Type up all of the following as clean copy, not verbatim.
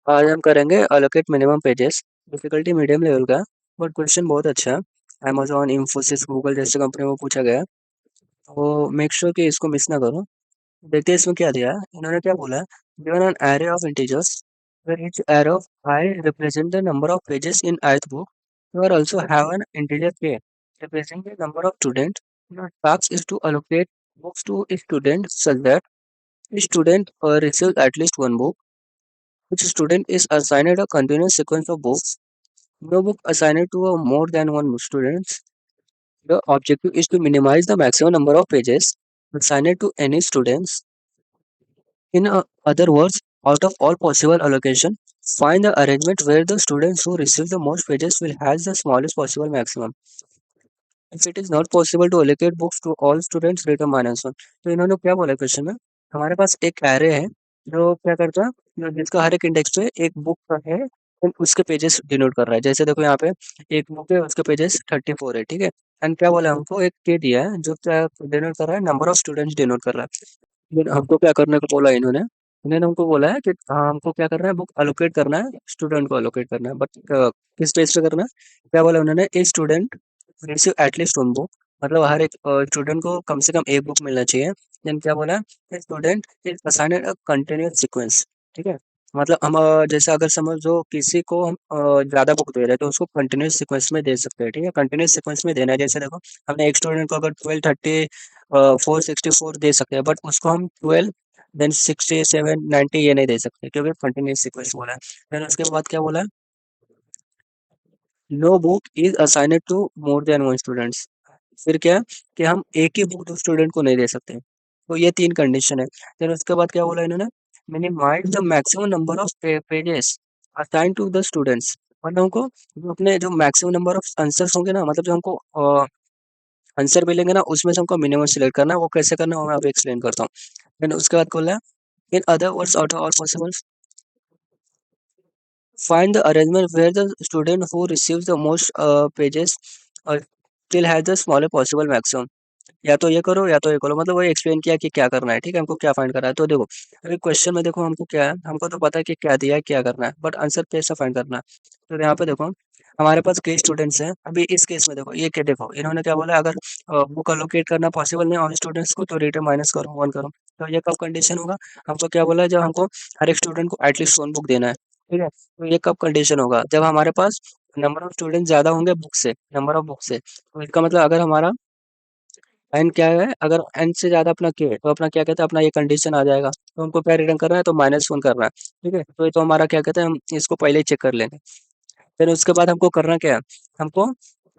आज हम करेंगे allocate minimum pages. Difficulty medium level का है, बट क्वेश्चन बहुत अच्छा है। अमेजोन, इंफोसिस, गूगल जैसे कंपनी को पूछा गया है, तो मेक श्योर कि इसको मिस ना करो। देखते हैं इसमें क्या दिया है। इन्होंने क्या बोला है, given an array of integers where each array of I represent the number of pages in ith book. You are also have an integer k representing the number of students. Your task is to allocate books to a student such that each student receives at least one book. Each student is assigned a continuous sequence of books. No book assigned to a more than one student. The objective is to minimize the maximum number of pages assigned to any students. In other words, out of all possible allocation, find the arrangement where the students who receive the most pages will have the smallest possible maximum. If it is not possible to allocate books to all students, return -1। तो इन्होंने क्या बोला question में, हमारे पास एक array है जो क्या करता है, जिसका हर एक इंडेक्स पे एक बुक का है and उसके पेजेस डिनोट कर रहा है। जैसे देखो यहाँ पे एक बुक है, उसके पेजेस 34 है, ठीक है। एंड क्या बोला हमको, एक के दिया है जो क्या डिनोट कर रहा है, नंबर ऑफ स्टूडेंट्स डिनोट कर रहा है। फिर हमको क्या करने को बोला इन्होंने, इन्होंने हमको बोला है कि हमको क्या करना है, बुक अलोकेट करना है, स्टूडेंट को अलोकेट करना है, बट किस बेस पे करना है। क्या बोला उन्होंने, a student receive at least one book, मतलब हर एक स्टूडेंट को कम से कम एक बुक मिलना चाहिए। देन क्या बोला, student is assigned a continuous sequence, ठीक है। मतलब हम जैसे अगर समझो किसी को हम ज्यादा बुक दे रहे हैं तो उसको कंटिन्यूअस सीक्वेंस में दे सकते हैं, ठीक है। कंटिन्यूअस सीक्वेंस में देना है, जैसे देखो हमने एक स्टूडेंट को अगर 1230 464 दे सकते हैं, बट उसको हम 12 देन 67 90 ये नहीं दे सकते, क्योंकि कंटिन्यूअस सीक्वेंस बोला है। देन उसके बाद क्या बोला है, no book is assigned to more than one students. फिर क्या है कि हम एक ही बुक दो स्टूडेंट को नहीं दे सकते। तो ये तीन कंडीशन है। देन उसके बाद क्या बोला इन्होंने, minimise the maximum number of pages assign to the students. मतलब हमको जो अपने जो मैक्सिमम नंबर ऑफ आंसर्स होंगे ना, मतलब जो हमको आंसर मिलेंगे ना, उसमें से हमको मिनिमम सिलेक्ट करना है। वो कैसे करना है वो मैं अभी एक्सप्लेन करता हूँ। देन उसके बाद बोला है, in other words out of all possible, find the arrangement where the student who receives the most pages still has the smaller possible maximum। या तो ये करो या तो ये करो, मतलब वही एक्सप्लेन किया कि क्या करना है, ठीक है। हमको क्या फाइंड करना है, तो देखो अभी क्वेश्चन में देखो हमको क्या है, हमको तो पता है कि क्या दिया है, क्या करना है, बट आंसर कैसे फाइंड करना है। तो यहाँ पे देखो हमारे पास कई स्टूडेंट्स हैं। अभी इस केस में देखो ये क्या, देखो इन्होंने क्या बोला, अगर बुक अलोकेट करना पॉसिबल नहीं ऑल स्टूडेंट्स को तो रेट माइनस करो, वन करो। तो ये कब कंडीशन होगा, हमको क्या बोला है, जब हमको हर एक स्टूडेंट को एटलीस्ट वन बुक देना है, ठीक है। तो ये कब कंडीशन होगा, जब हमारे पास नंबर ऑफ स्टूडेंट ज्यादा होंगे बुक से, नंबर ऑफ बुक से। तो इसका मतलब अगर हमारा एन क्या है, अगर एन से ज्यादा अपना के है, तो अपना क्या कहते हैं, अपना ये कंडीशन आ जाएगा। तो हमको क्या रिटर्न करना है, तो -1 करना है, ठीक है। तो ये तो हमारा क्या कहते हैं, हम इसको पहले ही चेक कर लेंगे। फिर उसके बाद हमको करना क्या है, हमको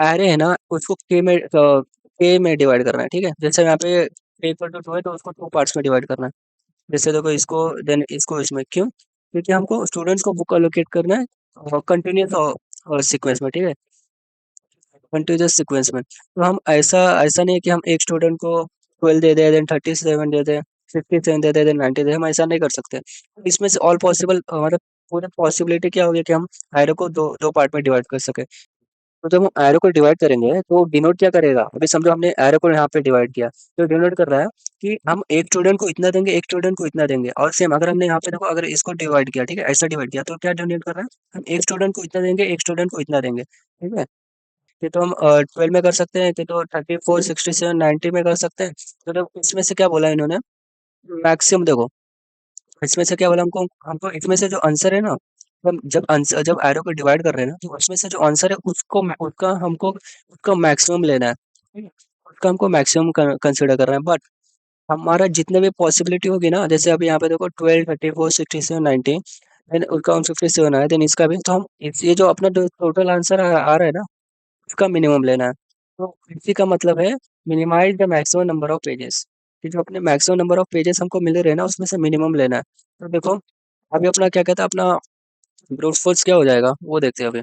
एरे है ना उसको के में डिवाइड करना है, ठीक है। जैसे यहाँ पे के इक्वल टू 2 है तो उसको 2 पार्ट्स में डिवाइड करना है। जैसे देखो इसको, देन इसको, इसमें क्यों, क्योंकि हमको स्टूडेंट्स को बुक अलोकेट करना है कंटिन्यूस सीक्वेंस में, ठीक है, कंटीन्यूअस सीक्वेंस में। तो हम ऐसा ऐसा नहीं है कि हम एक स्टूडेंट को 12 दे दें, देन 37 दे दें, 57 दे दें, देन 90 दे दें, हम ऐसा नहीं कर सकते। इसमें से ऑल पॉसिबल मतलब पूरी पॉसिबिलिटी क्या होगी कि हम एरो को दो दो पार्ट में डिवाइड कर सके। तो जब हम एरो को डिवाइड करेंगे तो डिनोट क्या करेगा, अभी समझो हमने एरो को यहाँ पे डिवाइड किया, तो डिनोट कर रहा है कि हम एक स्टूडेंट को इतना देंगे, एक स्टूडेंट को इतना देंगे। और सेम अगर हमने यहाँ पे देखो, अगर इसको डिवाइड किया, ठीक है, ऐसा डिवाइड किया, तो क्या डिनोट कर रहा है, हम एक स्टूडेंट को इतना देंगे, एक स्टूडेंट को इतना देंगे, ठीक है। ये तो हम 12 में कर सकते हैं, कि तो 34 67 90 में कर सकते हैं। तो इसमें से क्या बोला इन्होंने, मैक्सिमम देखो इसमें से क्या बोला हमको, हमको इसमें से जो आंसर है ना, हम जब आंसर जब एरो को डिवाइड कर रहे हैं ना, तो उसमें से जो आंसर है उसको उसका हमको उसका मैक्सिमम लेना है, ठीक है? उसका हमको मैक्सिमम कंसिडर कर रहे हैं। बट हमारा जितने भी पॉसिबिलिटी होगी ना, जैसे अभी यहाँ पे देखो 12 34 67 90, देन उसका 157 है, देन इसका भी, तो हम ये जो अपना टोटल आंसर आ रहा है ना, उसका मिनिमम लेना है। तो इसी का मतलब है minimise the maximum number of pages, कि जो अपने मैक्सिमम नंबर ऑफ पेजेस हमको मिल रहे हैं ना, उसमें से मिनिमम लेना है। तो देखो अभी अपना क्या कहता है, अपना ब्रूट फोर्स क्या हो जाएगा वो देखते हैं अभी।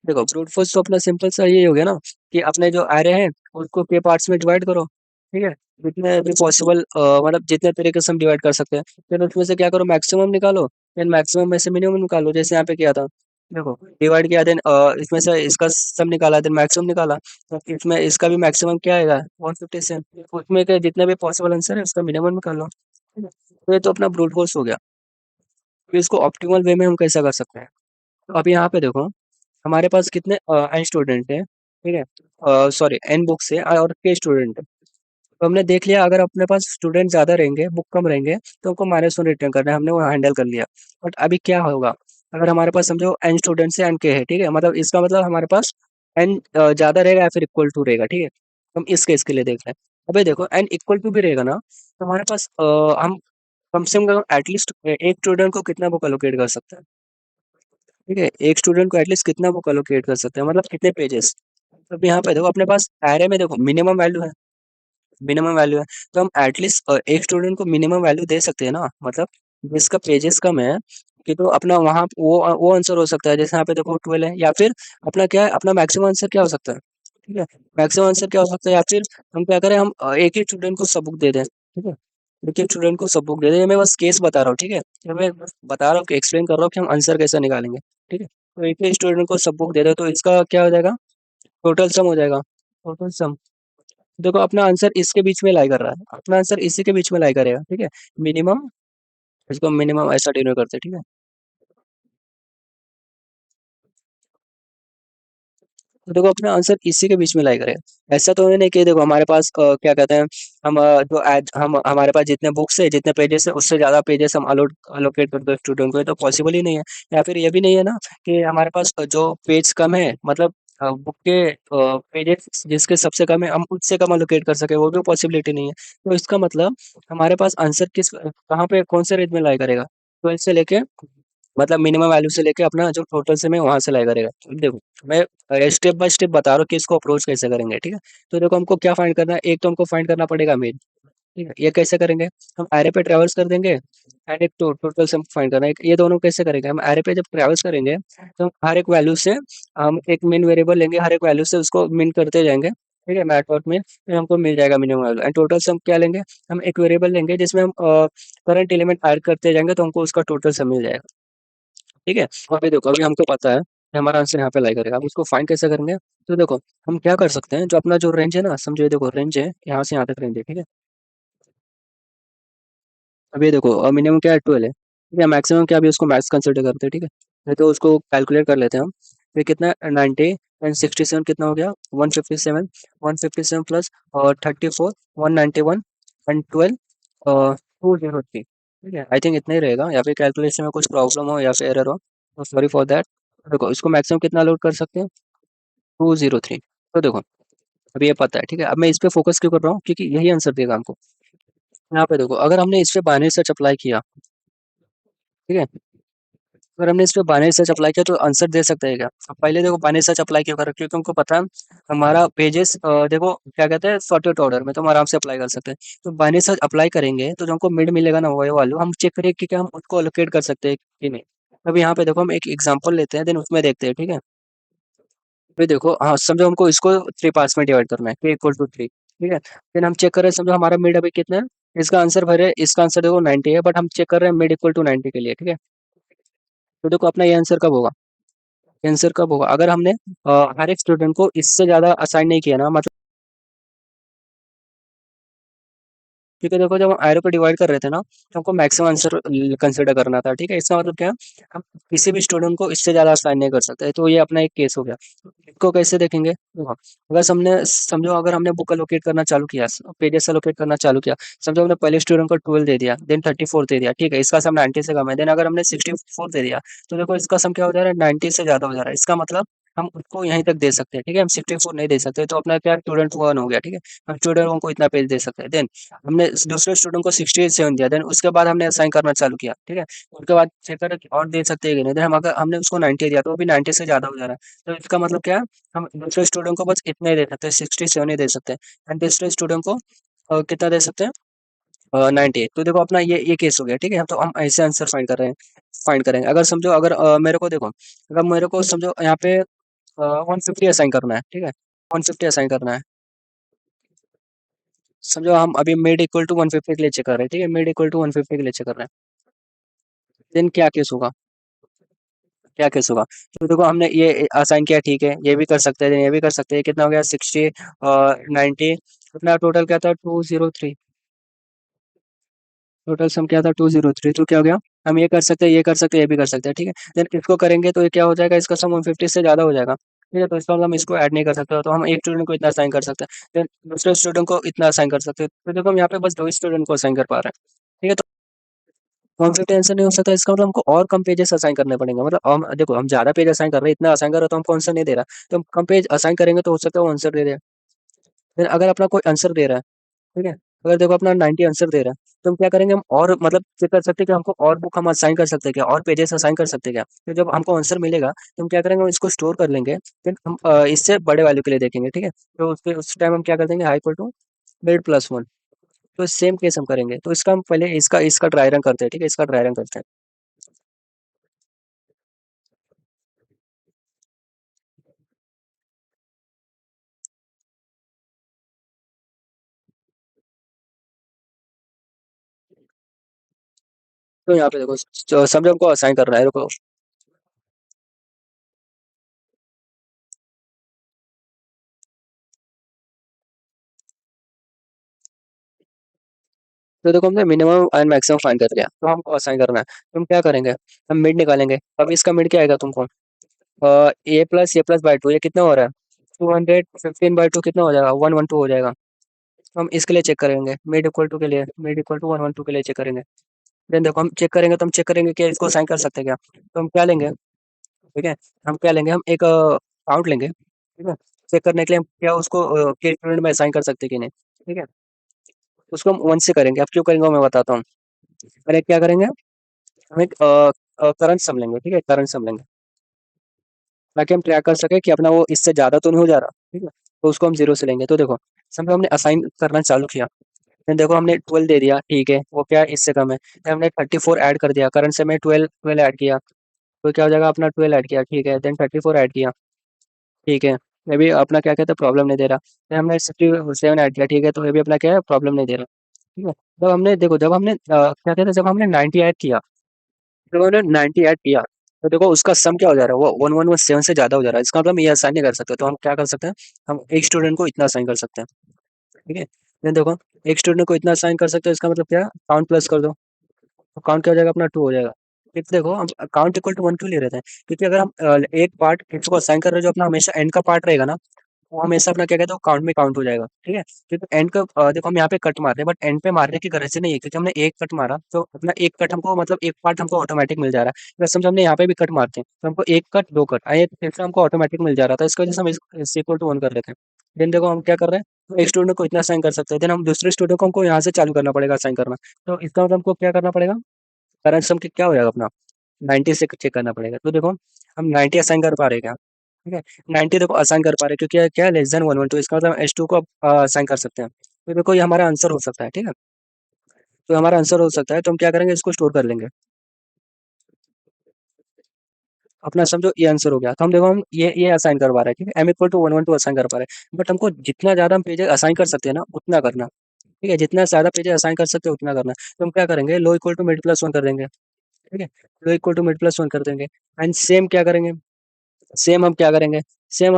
देखो ब्रूट फोर्स तो अपना सिंपल सा ये हो गया ना, कि अपने जो एरे हैं उसको के पार्ट्स में डिवाइड करो, ठीक है। जितने भी पॉसिबल मतलब जितने तरीके से हम डिवाइड कर सकते हैं, फिर उसमें से क्या करो, मैक्सिमम निकालो, फिर मैक्सिमम में से मिनिमम निकालो, जैसे यहाँ पे किया था। देखो डिवाइड किया, देन इसमें से इसका सम निकाला, देन मैक्सिमम निकाला, तो इसमें इसका भी मैक्सिमम क्या आएगा, 157। उसमें के जितने भी पॉसिबल आंसर है उसका मिनिमम निकाल लो, ठीक है। तो ये तो अपना ब्रूट फोर्स हो गया। तो इसको ऑप्टिमल वे में हम कैसा कर सकते हैं? तो अभी यहाँ पे देखो, हमारे पास कितने एन स्टूडेंट है, ठीक है, सॉरी एन बुक्स है और के स्टूडेंट है। तो हमने देख लिया, अगर अपने पास स्टूडेंट ज़्यादा रहेंगे, बुक कम रहेंगे, तो हमको -1 रिटर्न करना है, हमने वो हैंडल कर लिया। बट अभी क्या होगा, अगर हमारे पास समझो एन स्टूडेंट्स है, एन के है, ठीक है, मतलब इसका मतलब हमारे पास एन ज़्यादा रहेगा या फिर इक्वल टू रहेगा, ठीक है। हम इस केस के लिए देख रहे हैं। अभी देखो एन इक्वल टू भी रहेगा ना, तो हमारे पास हम कम से कम एटलीस्ट एक स्टूडेंट को कितना बुक एलोकेट कर सकते हैं, ठीक है, एक स्टूडेंट को एटलीस्ट कितना बुक एलोकेट कर सकते हैं, मतलब कितने पेजेस। अब यहाँ पे देखो अपने पास एरे में देखो मिनिमम वैल्यू है, मिनिमम वैल्यू है, तो हम एटलीस्ट एक स्टूडेंट को मिनिमम वैल्यू दे सकते हैं ना, मतलब जिसका पेजेस कम है, कि तो अपना वहाँ वो आंसर हो सकता है, जैसे यहाँ पे देखो 12 है, या फिर अपना क्या है, अपना मैक्सिमम आंसर क्या हो सकता है, ठीक है, मैक्सिमम आंसर क्या हो सकता है, या फिर हम क्या करें, हम एक ही स्टूडेंट को सब बुक दे दें, ठीक है, एक ही स्टूडेंट को सब बुक दे दें। ये मैं बस केस बता रहा हूँ, ठीक है, ये मैं बस बता रहा हूँ कि एक्सप्लेन कर रहा हूँ कि हम आंसर कैसे निकालेंगे, ठीक है। तो एक ही स्टूडेंट को सब बुक दे दे, तो इसका क्या हो जाएगा, टोटल सम हो जाएगा, टोटल सम। देखो अपना आंसर इसके बीच में लाई कर रहा है, अपना आंसर इसी के बीच में लाई करेगा, ठीक है, मिनिमम, इसको मिनिमम ऐसा डिनोट करते हैं, ठीक है। तो देखो अपना आंसर इसी के बीच में लाई करेगा, ऐसा तो है नहीं कि देखो हमारे पास क्या कहते हैं, हम जो एज हम हमारे पास जितने बुक्स है, जितने पेजेस है, उससे ज्यादा पेजेस हम अलोकेट कर दो स्टूडेंट को, ये तो पॉसिबल ही नहीं है। या फिर ये भी नहीं है ना कि हमारे पास जो पेज कम है, मतलब बुक के पेजेस जिसके सबसे कम है, हम उससे कम अलोकेट कर सके, वो भी पॉसिबिलिटी नहीं है। तो इसका मतलब हमारे पास आंसर किस कहाँ पे कौन से रेंज में लाई करेगा, 12 से लेके, मतलब मिनिमम वैल्यू से लेके अपना जो टोटल से मैं वहां से लाई करेगा। देखो मैं स्टेप बाय स्टेप बता रहा हूँ कि इसको अप्रोच कैसे करेंगे, ठीक है। तो देखो हमको क्या फाइंड करना है, एक तो हमको फाइंड करना पड़ेगा मीन, ठीक है, ये कैसे करेंगे, हम एरे पे ट्रेवल्स कर देंगे, एंड एक टोटल सम फाइंड करना है, ये दोनों कैसे करेंगे, हम एरे पे जब ट्रेवल्स करेंगे, तो हर एक वैल्यू से हम एक मिन वेरिएबल लेंगे, हर एक वैल्यू से उसको मिन करते जाएंगे, ठीक है, मैट डॉट में, फिर हमको मिल जाएगा minimum value. And total sum क्या लेंगे, हम एक वेरिएबल लेंगे जिसमें हम करंट एलिमेंट ऐड करते जाएंगे, तो हमको उसका टोटल सम मिल जाएगा, ठीक है। और अभी देखो अभी हमको पता है कि हमारा आंसर यहाँ पे लाई करेगा, अब उसको फाइंड कैसे करेंगे। तो देखो हम क्या कर सकते हैं, जो अपना जो रेंज है ना, समझो ये देखो रेंज है, यहाँ से यहाँ तक रेंज है, ठीक है। अब ये देखो मिनिमम क्या है, 12 है, ठीक है, मैक्सिमम क्या, अभी उसको मैक्स कंसिडर करते हैं, ठीक है। नहीं तो उसको कैलकुलेट कर लेते हैं हम, फिर कितना 90 एंड 67 कितना हो गया, 157, 157 प्लस और 34, 191 एंड 12, 203, ठीक है। आई थिंक इतना ही रहेगा, या फिर कैलकुलेशन में कुछ प्रॉब्लम हो या फिर एरर हो, तो सॉरी फॉर दैट। देखो इसको मैक्सिमम कितना लोड कर सकते हैं, 203। तो देखो अभी ये पता है, ठीक है, अब मैं इस पे फोकस क्यों कर रहा हूँ, क्योंकि यही आंसर देगा हमको। यहाँ पे देखो अगर हमने इस पे बाइनरी सर्च अप्लाई किया, ठीक है, अगर हमने इस पे बाइनरी सर्च अप्लाई किया तो आंसर दे सकते हैं क्या। अब पहले देखो बाइनरी सर्च अप्लाई क्यों करा, क्योंकि हमको पता है हमारा पेजेस देखो क्या कहते हैं, सॉर्टेड ऑर्डर में, तो हम आराम से अप्लाई कर सकते हैं। तो बाइनरी सर्च अप्लाई करेंगे तो जो हमको मिड मिलेगा ना, वो वाले हम चेक करेंगे कि क्या हम उसको अलोकेट कर सकते हैं कि नहीं। अब यहाँ पे देखो हम एक एग्जांपल लेते हैं, देन उसमें देखते हैं, ठीक है। फिर देखो हाँ, समझो हमको इसको 3 पार्ट्स में डिवाइड करना है, k इक्वल टू 3, ठीक है। फिर हम चेक कर रहे हैं, समझो हमारा मिड अभी कितना है, इसका आंसर भरे, इसका आंसर देखो 90 है, बट हम चेक कर रहे हैं मिड इक्वल टू 90 के लिए, ठीक है। तो देखो अपना ये आंसर कब होगा, ये आंसर कब होगा, अगर हमने हर एक स्टूडेंट को इससे ज्यादा असाइन नहीं किया ना, मतलब क्योंकि देखो जब हम एरो को डिवाइड कर रहे थे ना, तो हमको मैक्सिमम आंसर कंसिडर करना था, ठीक है। इसका मतलब क्या है, हम किसी भी स्टूडेंट को इससे ज्यादा असाइन नहीं कर सकते, तो ये अपना एक केस हो गया। इसको कैसे देखेंगे, देखो अगर हमने समझो अगर हमने बुक अलोकेट करना चालू किया, पेजेस अलोकेट करना चालू किया, समझो हमने पहले स्टूडेंट को 12 दे दिया, देन 34 दे दिया, ठीक है, इसका सम 90 से कम है, देन अगर हमने 64 दे दिया, तो देखो इसका सम क्या हो जा रहा है, 90 से ज्यादा हो जा रहा है, इसका मतलब हम उसको यहीं तक दे सकते हैं, ठीक है, हम 64 नहीं दे सकते, तो अपना क्या स्टूडेंट 1 हो गया, ठीक है। हम स्टूडेंट को इतना पेज दे सकते हैं, देन हमने दूसरे स्टूडेंट को 67 दिया, देन उसके बाद हमने असाइन करना चालू किया, ठीक है। उसके बाद चेक करें कि और दे सकते हैं कि नहीं, देन हम अगर हमने उसको 90 दिया, तो वो भी 90 से ज़्यादा हो जा रहा है, तो इसका मतलब क्या है, हम दूसरे स्टूडेंट को बस इतने ही दे सकते हैं, 67 ही दे सकते हैं, एंड तीसरे स्टूडेंट को कितना दे सकते हैं, 98। तो देखो अपना ये केस हो गया, ठीक है। तो हम ऐसे आंसर फाइंड कर रहे हैं, फाइंड करेंगे। अगर समझो अगर मेरे को देखो, अगर मेरे को समझो यहाँ पे 150 असाइन करना है, ठीक है, 150 असाइन करना है, समझो हम अभी मिड इक्वल टू 150 के लिए चेक कर रहे हैं, ठीक है, मिड इक्वल टू 150 के लिए चेक कर रहे हैं, देन क्या केस होगा, क्या केस होगा। तो देखो हमने ये असाइन किया, ठीक है, ये भी कर सकते हैं, ये भी कर सकते हैं, कितना हो गया 60 और 90, अपना टोटल क्या था 203, टोटल सम क्या था 203, तो क्या हो गया, हम ये कर सकते हैं, ये कर सकते हैं, ये भी कर सकते हैं, ठीक है। देन इसको करेंगे तो ये क्या हो जाएगा, इसका सम 150 से ज़्यादा हो जाएगा, ठीक है। तो इसका मतलब हम इसको ऐड नहीं कर सकते, तो हम एक स्टूडेंट को इतना असाइन कर सकते हैं, देन दूसरे स्टूडेंट को इतना असाइन कर सकते हैं। तो देखो हम यहाँ पे बस 2 स्टूडेंट को असाइन कर पा रहे हैं, ठीक है। तो 150 आंसर नहीं हो सकता, इसका मतलब हमको और कम पेजेस असाइन करने पड़ेंगे। मतलब हम देखो, हम ज़्यादा पेज असाइन कर रहे हैं, इतना असाइन कर रहे हैं तो हमको आंसर नहीं दे रहा, तो हम कम पेज असाइन करेंगे तो हो सकता है वो आंसर दे दे। फिर अगर अपना कोई आंसर दे रहा है, ठीक है, अगर देखो अपना 90 आंसर दे रहा है, तो हम क्या करेंगे, हम और मतलब चेक कर सकते हैं कि हमको और बुक हम असाइन कर सकते हैं क्या, और पेजेस असाइन कर सकते हैं क्या। तो जब हमको आंसर मिलेगा तो हम क्या करेंगे, हम इसको स्टोर कर लेंगे, फिर हम इससे बड़े वैल्यू के लिए देखेंगे, ठीक है। तो उसके उस टाइम हम क्या कर देंगे, high equal to grade plus one. तो सेम केस हम करेंगे, तो इसका हम पहले इसका इसका ड्राई रन करते हैं, ठीक है, इसका ड्राई रन करते हैं। तो यहाँ पे देखो, समझो हमको असाइन करना है, रुको। तो देखो हमने मिनिमम एंड मैक्सिमम फाइंड कर लिया, तो हमको असाइन करना है, तो हम क्या करेंगे, हम मिड निकालेंगे। अब इसका मिड क्या आएगा तुमको, ए प्लस ये कितना हो रहा है, 215/2 कितना हो जाएगा, 112 हो जाएगा। तो हम इसके लिए चेक करेंगे, मिड इक्वल टू के लिए, मिड इक्वल टू 112 के लिए चेक करेंगे। देन देखो हम चेक करेंगे, तो हम चेक करेंगे कि इसको असाइन कर सकते हैं क्या। तो हम क्या लेंगे, ठीक है, हम क्या लेंगे, हम एक काउंट लेंगे, ठीक है। चेक करने के लिए हम क्या उसको के स्टूडेंट में असाइन कर सकते हैं कि नहीं, ठीक है। उसको हम 1 से करेंगे, अब क्यों करेंगे वो मैं बताता हूँ। पहले क्या करेंगे, हम एक करंट सम लेंगे, ठीक है, करंट सम लेंगे, ताकि हम ट्रैक कर सके कि अपना वो इससे ज़्यादा तो नहीं हो जा रहा, ठीक है। तो उसको हम 0 से लेंगे, तो देखो समझो हमने असाइन करना चालू किया, फिर देखो हमने 12 दे दिया, ठीक है, वो क्या है, इससे कम है, फिर हमने 34 ऐड कर दिया, करंट से मैं 12 12 ऐड किया, तो क्या हो जाएगा, अपना 12 ऐड किया, ठीक है, देन 34 ऐड किया, ठीक है, ये भी अपना क्या कहते हैं, प्रॉब्लम नहीं दे रहा। फिर हमने 67 ऐड किया, ठीक है, तो ये भी अपना क्या है, प्रॉब्लम नहीं दे रहा, ठीक है। जब हमने देखो, जब हमने क्या कहते हैं, जब हमने 90 ऐड किया, जब हमने 90 ऐड किया, तो देखो उसका सम क्या हो जा रहा है, वो 1117 से ज़्यादा हो जा रहा है, इसका मतलब हम ये असाइन नहीं कर सकते, तो हम क्या कर सकते हैं, हम एक स्टूडेंट को इतना असाइन कर सकते हैं, ठीक है। देन देखो, एक स्टूडेंट को इतना असाइन कर सकते हो, इसका मतलब क्या है, काउंट प्लस कर दो, तो काउंट क्या हो जाएगा, अपना 2 हो जाएगा। फिर देखो हम काउंट इक्वल टू 1 क्यों ले रहे थे, क्योंकि अगर हम एक पार्ट किसी को असाइन कर रहे हैं जो अपना हमेशा एंड का पार्ट रहेगा ना, वो हमेशा अपना क्या कहते हैं, वो काउंट में काउंट हो जाएगा, ठीक है। क्योंकि एंड का देखो हम यहाँ पे कट मार रहे हैं, बट एंड पे मारने की गरज से नहीं है, क्योंकि हमने एक कट मारा तो अपना एक कट हमको मतलब एक पार्ट हमको ऑटोमेटिक मिल जा रहा है। वैसे समझो हमने यहाँ पे भी कट मारते हैं तो हमको एक कट दो कट आए, फिर से हमको ऑटोमेटिक मिल जा रहा था, इसकी वजह से हम इस इक्वल टू 1 कर लेते हैं। देन देखो हम क्या कर रहे हैं, तो एक स्टूडेंट को इतना साइन कर सकते हैं, देन हम दूसरे स्टूडेंट को हमको यहाँ से चालू करना पड़ेगा साइन करना। तो इसका मतलब हमको क्या करना पड़ेगा, करंट सम क्या हो जाएगा अपना, 90 से चेक करना पड़ेगा। तो देखो हम 90 असाइन कर पा रहे हैं क्या, ठीक है, 90 देखो असाइन कर पा रहे हैं, क्योंकि क्या है, लेस देन 112, इसका मतलब हम H2 को असाइन कर सकते हैं। तो देखो ये हमारा आंसर हो सकता है, ठीक है। तो हमारा आंसर हो सकता है, तो हम क्या करेंगे, इसको स्टोर कर लेंगे। अपना समझो ये आंसर हो गया, तो हम देखो हम ये असाइन कर पा रहे हैं, ठीक है, m = 112 असाइन कर पा रहे हैं, बट हमको जितना ज़्यादा हम पेजेस असाइन कर सकते हैं ना उतना करना, ठीक है, जितना ज़्यादा पेजेस असाइन कर सकते हैं उतना करना। तो हम क्या करेंगे, low equal to mid plus one कर देंगे, ठीक है, low equal to mid plus one कर देंगे। एंड सेम क्या करेंगे, सेम हम क्या करेंगे, सेम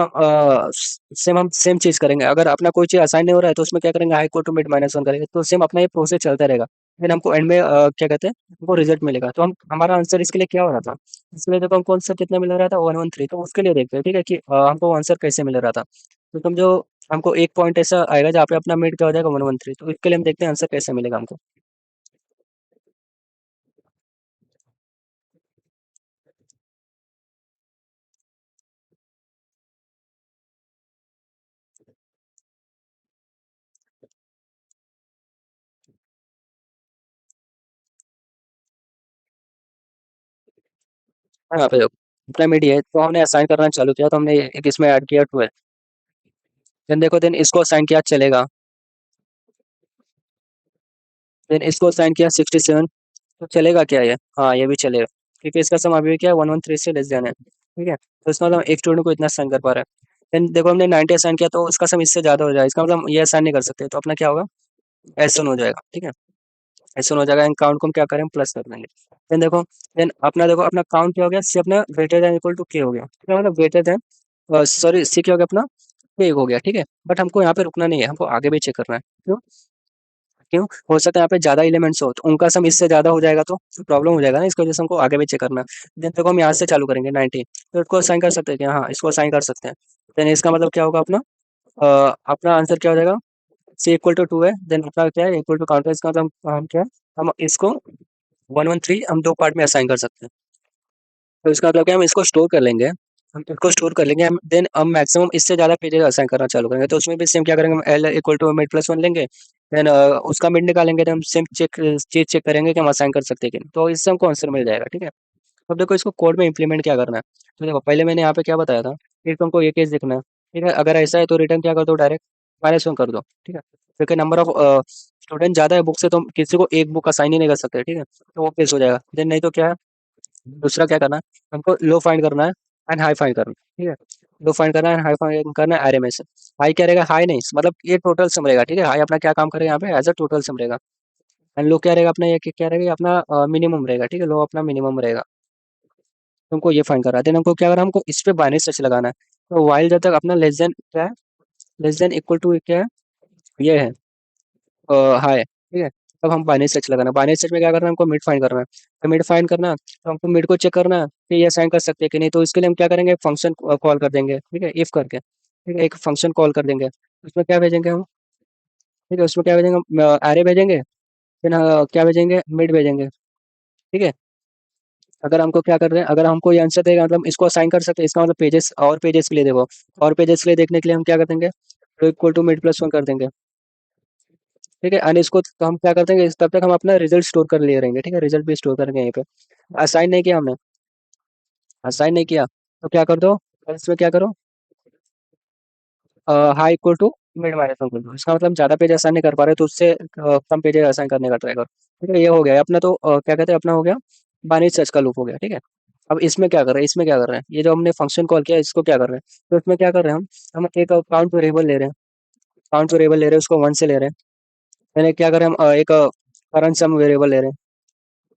हम सेम चीज़ करेंगे, अगर अपना कोई चीज़ असाइन नहीं हो रहा है तो उसमें क्या करेंगे, high equal to mid minus one करेंगे, तो सेम अपना ये प्रोसेस चलता रहेगा। फिर हमको एंड में क्या कहते हैं, हमको रिजल्ट मिलेगा। तो हम हमारा आंसर इसके लिए क्या हो रहा था, इसके लिए देखो हमको आंसर कितना मिल रहा था, 113, तो उसके लिए देखते हैं, ठीक है, कि हमको आंसर कैसे मिल रहा था। तो समझो हमको एक पॉइंट ऐसा आएगा जहाँ पे अपना मिड क्या हो जाएगा, 113, तो इसके लिए हम देखते हैं आंसर कैसे मिलेगा हमको। हाँ, यहाँ पे देखो अपना मिड ये है, तो हमने असाइन करना चालू किया, तो हमने एक इसमें ऐड किया 12। देन देखो, देन इसको असाइन किया चलेगा, देन इसको असाइन किया 67, तो चलेगा क्या ये, हाँ ये भी चलेगा, क्योंकि इसका सम अभी भी क्या है, 113 से लेस देन है, ठीक है। तो इसका मतलब हम एक स्टूडेंट को इतना असाइन कर पा रहे हैं। देन देखो हमने 90 असाइन किया, तो उसका सम इससे ज़्यादा हो जाएगा, इसका मतलब हम ये असाइन नहीं कर सकते, तो अपना क्या होगा, S1 हो जाएगा, ठीक है, S1 हो जाएगा, एंड काउंट को हम क्या करें, प्लस कर देंगे। देन देखो, देन अपना देखो अपना काउंट क्या हो गया, सी अपना ग्रेटर देन इक्वल टू के हो गया, ठीक है, मतलब ग्रेटर देन सॉरी सी क्या हो गया अपना, के हो गया, ठीक है। बट हमको यहाँ पे रुकना नहीं है, हमको आगे भी चेक करना है, क्यों, क्यों? हो सकता है यहाँ पे ज़्यादा एलिमेंट्स हो, तो उनका सम इससे ज़्यादा हो जाएगा तो प्रॉब्लम हो जाएगा ना, इसकी वजह से हमको आगे भी चेक करना है। देन देखो हम यहाँ से चालू करेंगे 90, तो इसको असाइन कर सकते हैं क्या? हाँ, इसको असाइन कर सकते हैं। देन इसका मतलब क्या होगा अपना? अपना आंसर क्या हो जाएगा? c इक्वल टू 2 है, देन अपना क्या है? इक्वल टू काउंटर, इसका मतलब हम क्या है? हम इसको 113 हम 2 पार्ट में असाइन कर सकते हैं। तो इसका मतलब क्या है? हम इसको स्टोर कर लेंगे, हम इसको स्टोर कर लेंगे, हम देन हम मैक्सिमम इससे ज़्यादा पेजेज़ असाइन करना चालू करेंगे। तो उसमें भी सेम क्या करेंगे? हम l equal to mid plus 1 लेंगे, देन उसका मिड निकालेंगे, तो हम सेम चीज़ चेक करेंगे कि हम असाइन कर सकते हैं कि नहीं। तो इससे हमको आंसर मिल जाएगा, ठीक है? अब देखो इसको कोड में इम्प्लीमेंट क्या करना है। तो देखो पहले मैंने यहाँ पे क्या बताया था कि तुमको ये केस देखना है, ठीक है? अगर ऐसा है तो रिटर्न क्या कर दो? डायरेक्ट -1 कर दो, ठीक है? क्योंकि नंबर ऑफ स्टूडेंट ज़्यादा है बुक से, तो हम किसी को एक बुक असाइन ही नहीं कर सकते, ठीक है? तो वो केस हो जाएगा। देन नहीं तो क्या है, दूसरा क्या करना है, हमको लो फाइंड करना है एंड हाई फाइंड करना है, ठीक है? लो फाइंड करना है एंड हाई फाइंड करना है एरे में से। हाई क्या रहेगा? हाई नहीं, मतलब ये टोटल सम रहेगा, ठीक है? हाई अपना क्या काम करेगा यहाँ पे? एज अ टोटल सम रहेगा। एंड लो क्या रहेगा अपना? ये क्या रहेगा? अपना मिनिमम रहेगा, ठीक है? लो अपना मिनिमम रहेगा। तुमको ये फाइंड करना है। देन हमको क्या करना है? हमको इस पे बाइनरी सर्च लगाना है। तो व्हाइल जब तक अपना लेस देन क्या है? लेस देन इक्वल टू क्या है? ये है हाई, ठीक है? तब हम बाइनरी सर्च लगाना है। बाइनरी सर्च में क्या करना है? हमको मिड फाइंड करना है। तो मिड फाइंड करना है, तो हमको मिड को चेक करना है कि ये असाइन कर सकते हैं कि नहीं। तो इसके लिए हम क्या करेंगे? फंक्शन कॉल कर देंगे, ठीक है? इफ करके, ठीक है? एक फंक्शन कॉल कर देंगे। उसमें क्या भेजेंगे हम? ठीक है, उसमें क्या भेजेंगे हम? एरे भेजेंगे, फिर क्या भेजेंगे? मिड भेजेंगे, ठीक है? अगर हमको क्या कर रहे हैं, अगर हमको ये आंसर देगा मतलब इसको असाइन कर सकते हैं, इसका मतलब पेजेस और पेजेस के लिए देखो, और पेजेस के लिए देखने के लिए हम क्या कर देंगे? तो इक्वल टू मिड प्लस 1 कर देंगे, ठीक है? एंड इसको तो हम क्या कर देंगे? तब तक हम अपना रिजल्ट स्टोर कर लिए रहेंगे, ठीक है? रिजल्ट भी स्टोर करेंगे यहीं पे। असाइन नहीं किया हमने, असाइन नहीं किया, तो क्या कर दो? इसमें क्या करो? High equal to mid minus 1 कर दो। इसका मतलब ज़्यादा पेज असाइन नहीं कर पा रहे, तो उससे कम पेज असाइन करने का ट्राई करो, ठीक है? ये हो गया अपना, तो क्या कहते हैं, अपना हो गया बाइनरी सर्च का लूप हो गया, ठीक है? अब इसमें क्या कर रहे हैं? इसमें क्या कर रहे हैं? ये जो हमने फंक्शन कॉल किया, इसको क्या कर रहे हैं? तो इसमें क्या कर रहे हैं हम एक काउंट वेरिएबल ले रहे हैं, काउंट वेरिएबल ले रहे हैं, उसको 1 से ले रहे हैं। मैंने क्या कर रहे हैं? हम एक करंट सम वेरिएबल ले रहे हैं,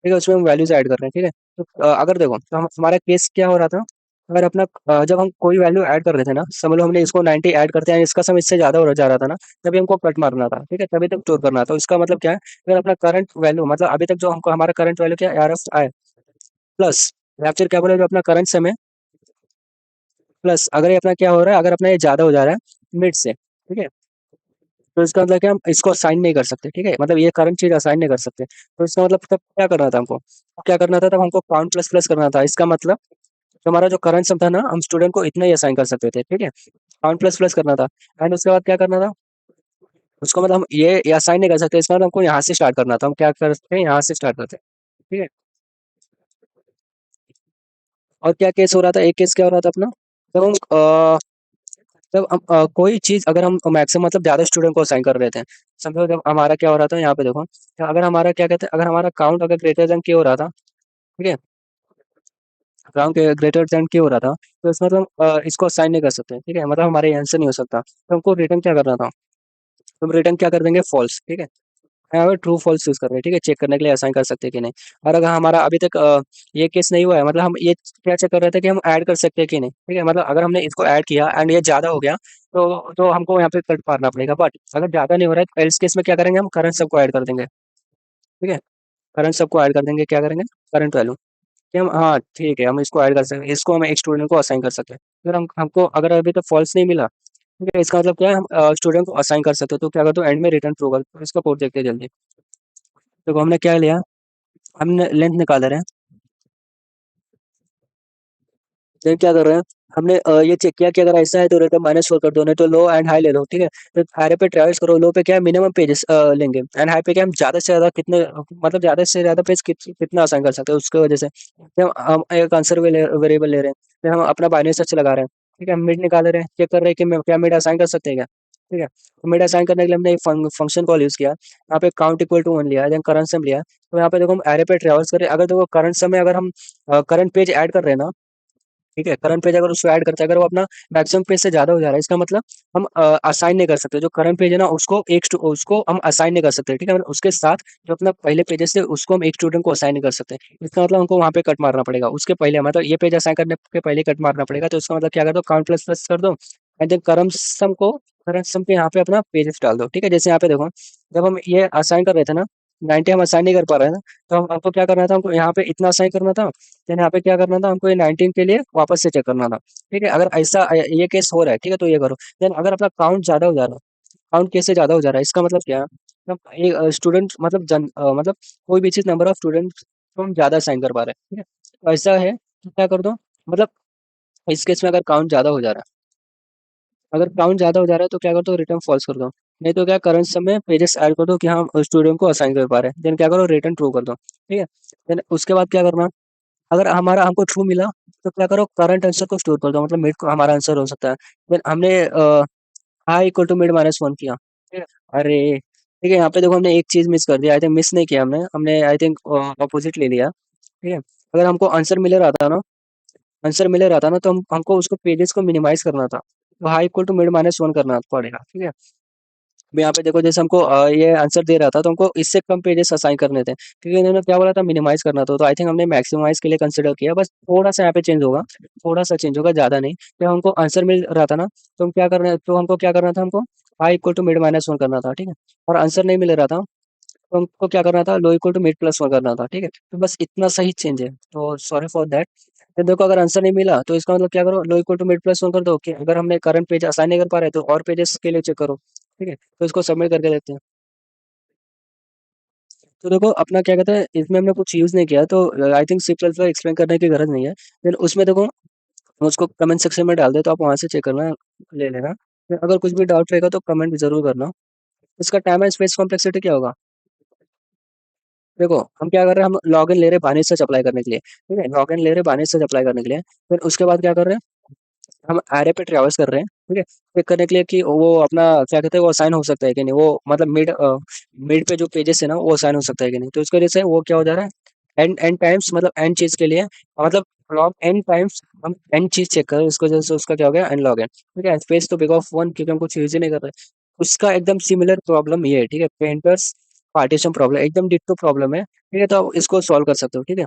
ठीक है? उसमें हम वैल्यूज ऐड कर रहे हैं, ठीक है? तो अगर देखो, तो हमारा केस क्या हो रहा था? अगर अपना जब हम कोई वैल्यू ऐड कर रहे थे ना, समझ लो हमने इसको 90 ऐड करते हैं, इसका सम इससे ज्यादा हो जा रहा था ना, तभी हमको कट मारना था, ठीक है? तभी तक स्टोर करना था। तो इसका मतलब क्या है? अगर अपना करंट वैल्यू, मतलब अभी तक जो हमको हमारा करंट वैल्यू क्या है? RF आए प्लस, या फिर क्या बोले, जो अपना करंट सम है प्लस, अगर ये अपना क्या हो रहा है? अगर अपना ये ज्यादा हो जा रहा है मिड से, ठीक है? तो इसका मतलब क्या, हम इसको असाइन नहीं कर सकते, ठीक है? मतलब ये करंट चीज असाइन नहीं कर सकते। तो इसका मतलब तब क्या करना था हमको? क्या करना था? तब हमको काउंट प्लस प्लस करना था। इसका मतलब जो हमारा जो करंट सम था ना, हम स्टूडेंट को इतना ही असाइन कर सकते थे, ठीक है? काउंट प्लस प्लस करना था। एंड उसके बाद क्या करना था? उसको मतलब हम ये असाइन नहीं कर सकते, इसका मतलब हमको यहाँ से स्टार्ट करना था। हम क्या करते हैं? यहाँ से स्टार्ट करते हैं, ठीक है? और क्या केस हो रहा था? एक केस क्या हो रहा था अपना? जब हम जब हम कोई चीज अगर हम मैक्सिमम मतलब ज्यादा स्टूडेंट को असाइन कर रहे थे, समझो जब हमारा क्या हो रहा था, यहाँ पे देखो, तो अगर हमारा क्या कहते हैं, अगर हमारा काउंट अगर ग्रेटर देन के हो रहा था, ठीक है? काउंट ग्रेटर देन के हो रहा था, तो इसमें मतलब इसको असाइन नहीं कर सकते, ठीक है? मतलब हमारे आंसर नहीं हो सकता। तो हमको रिटर्न क्या करना था? तो हम रिटर्न क्या कर देंगे? फॉल्स, ठीक है? यहाँ पे ट्रू फॉल्स यूज कर रहे हैं, ठीक है? चेक करने के लिए असाइन कर सकते हैं कि नहीं। और अगर हमारा अभी तक ये केस नहीं हुआ है, मतलब हम ये क्या चेक कर रहे थे कि हम ऐड कर सकते हैं कि नहीं, ठीक है? मतलब अगर हमने इसको ऐड किया एंड ये ज्यादा हो गया, तो हमको यहाँ पे कट मारना पड़ेगा। बट अगर ज्यादा नहीं हो रहा है, तो एल्स केस में क्या करेंगे? हम करंट सबको ऐड कर देंगे, ठीक है? करंट सबको ऐड कर देंगे, क्या करेंगे? करंट वैल्यू कि हम, हाँ ठीक है, हम इसको ऐड कर सकते हैं, इसको हम एक स्टूडेंट को असाइन कर सकते हैं। अगर हमको अगर अभी तक फॉल्स नहीं मिला, ठीक है, इसका मतलब क्या है? हम स्टूडेंट को असाइन कर सकते हैं। तो क्या करते हो? एंड में रिटर्न ट्रू कर, तो इसका कोड देखते हैं जल्दी। देखो हमने क्या लिया, हमने लेंथ निकाल रहे हैं। देन क्या कर रहे हैं? हमने ये चेक किया कि अगर ऐसा है तो रिटर्न -4 कर दो, नहीं तो लो एंड हाई ले लो, ठीक है? तो हाई पे ट्रैवल्स करो, लो पे क्या है? मिनिमम पेजेस लेंगे, एंड हाई पे क्या हम ज्यादा से ज्यादा कितने, मतलब ज्यादा से ज्यादा पेज कितना असाइन कर सकते हैं, उसकी वजह से फिर हम एक आंसर वेरिएबल ले रहे हैं, फिर हम अपना बाइनरी सर्च लगा रहे हैं, ठीक है? मिड निकाल रहे हैं, चेक कर रहे हैं कि क्या मिड असाइन कर सकते हैं क्या, ठीक है? तो मिड असाइन करने के लिए हमने एक फंक्शन कॉल यूज किया, यहाँ पे काउंट इक्वल टू 1 लिया, देन करंट सम लिया। तो यहाँ पे देखो हम एरे पे ट्रैवल्स करें, अगर देखो करंट सम में अगर हम करंट पेज ऐड कर रहे हैं ना, ठीक है? करंट पेज अगर उसको ऐड करते हैं, अगर वो अपना मैक्सिमम पेज से ज़्यादा हो जा रहा है, इसका मतलब हम असाइन नहीं कर सकते। जो करंट पेज है ना, उसको हम असाइन नहीं कर सकते, ठीक है? मतलब उसके साथ जो अपना पहले पेजेस थे, उसको हम एक स्टूडेंट को असाइन नहीं कर सकते। इसका मतलब हमको वहाँ पे कट मारना पड़ेगा, उसके पहले, मतलब ये पेज असाइन करने के पहले कट मारना पड़ेगा। तो इसका मतलब क्या कर दो? काउंट प्लस प्लस कर दो, एंड देन करंट सम के यहाँ पे अपना पेजेस डाल दो, ठीक है? जैसे यहाँ पे देखो, जब हम ये असाइन कर रहे थे ना, 90 हम असाइन नहीं कर पा रहे थे, तो हम हमको क्या करना था, हमको यहाँ पे इतना असाइन करना था, देन यहाँ पे क्या करना था, हमको ये 19 के लिए वापस से चेक करना था। ठीक है, अगर ऐसा ये केस हो रहा है, ठीक है, तो ये करो। देन अगर अपना काउंट ज़्यादा हो जा रहा है, काउंट कैसे ज़्यादा हो जा रहा है, इसका मतलब क्या है, मतलब एक स्टूडेंट मतलब मतलब कोई भी चीज़ नंबर ऑफ स्टूडेंट को हम ज़्यादा असाइन कर पा रहे हैं, ठीक है। तो ऐसा है कि क्या कर दो, मतलब इस केस में अगर काउंट ज़्यादा हो जा रहा है, अगर काउंट ज़्यादा हो जा रहा है तो क्या कर दो, रिटर्न फॉल्स कर दो। नहीं तो क्या, करंट समय पेजेस ऐड कर दो कि हम स्टूडेंट को असाइन कर पा रहे हैं, देन क्या करो, रिटर्न ट्रू कर दो, ठीक है। देन उसके बाद क्या करना, अगर हमारा हमको ट्रू मिला, तो क्या करो, करंट आंसर को स्टोर कर दो, मतलब मिड को हमारा आंसर हो सकता है। देन हमने I equal to mid minus one किया, ठीक है। अरे ठीक है, यहाँ पे देखो हमने एक चीज मिस कर दिया, आई थिंक मिस नहीं किया हमने हमने आई थिंक अपोजिट ले लिया, ठीक है। अगर हमको आंसर मिले रहा था ना, आंसर मिले रहा था ना, तो हमको उसको पेजेस को मिनिमाइज करना था, तो high equal to mid minus one करना पड़ेगा, ठीक है। अब यहाँ पे देखो, जैसे हमको ये आंसर दे रहा था, तो हमको इससे कम पेजेस असाइन करने थे, क्योंकि इन्होंने क्या बोला था, मिनिमाइज करना था, तो आई थिंक हमने मैक्सिमाइज के लिए कंसिडर किया, बस थोड़ा सा यहाँ पे चेंज होगा, थोड़ा सा चेंज होगा, ज्यादा नहीं। जब हमको आंसर मिल रहा था ना, तो हमको क्या करना था, हमको I equal to mid minus one करना था, ठीक है। और आंसर नहीं मिल रहा था, तो हमको क्या करना था, low equal to mid plus one करना था, ठीक है। तो बस इतना सही चेंज है, तो सॉरी फॉर दैट। तो देखो, अगर आंसर नहीं मिला, तो इसका मतलब क्या करो, low equal to mid plus one कर दो, कि अगर हमने करंट पेज असाइन नहीं कर पा रहे, तो और पेजेस के लिए चेक करो, ठीक है। तो इसको सबमिट करके देखते हैं। तो देखो, अपना क्या कहते हैं, इसमें हमने कुछ यूज़ नहीं किया, तो I think C plus plus explain करने की ज़रूरत नहीं है। देन उसमें देखो, हम उसको कमेंट सेक्शन में डाल दे, तो आप वहाँ से चेक करना, ले लेना। फिर अगर कुछ भी डाउट रहेगा, तो कमेंट ज़रूर करना। इसका टाइम एंड स्पेस कॉम्प्लेक्सिटी क्या होगा? देखो, हम क्या कर रहे हैं, हम लॉगिन ले रहे हैं बानिश सर्च अप्लाई करने के लिए, ठीक है? लॉगिन ले रहे हैं बानिश सर्च अप्लाई करने के लिए। फिर उसके बाद क्या कर रहे हैं, हम एरे पे ट्रैवर्स कर रहे हैं, ठीक है? चेक करने के लिए कि वो अपना क्या कहते हैं, वो असाइन हो सकता है कि नहीं, वो मतलब मिड पे जो पेजेस है ना, वो असाइन हो सकता है कि नहीं। तो इसकी वजह से वो क्या हो जा रहा है, एन एन टाइम्स, मतलब एन चीज के लिए, मतलब लॉग एन टाइम्स हम एन चीज चेक कर रहे हैं, उसकी वजह से उसका क्या हो गया, एन लॉग एन, ठीक है। स्पेस तो बिग ऑफ वन, क्योंकि हम कुछ यूज ही नहीं कर रहे। उसका एकदम सिमिलर प्रॉब्लम ये है, ठीक है, पेंटर्स पार्टीशन प्रॉब्लम एकदम डिट्टो प्रॉब्लम है, ठीक है। तो आप इसको सॉल्व कर सकते हो, ठीक है।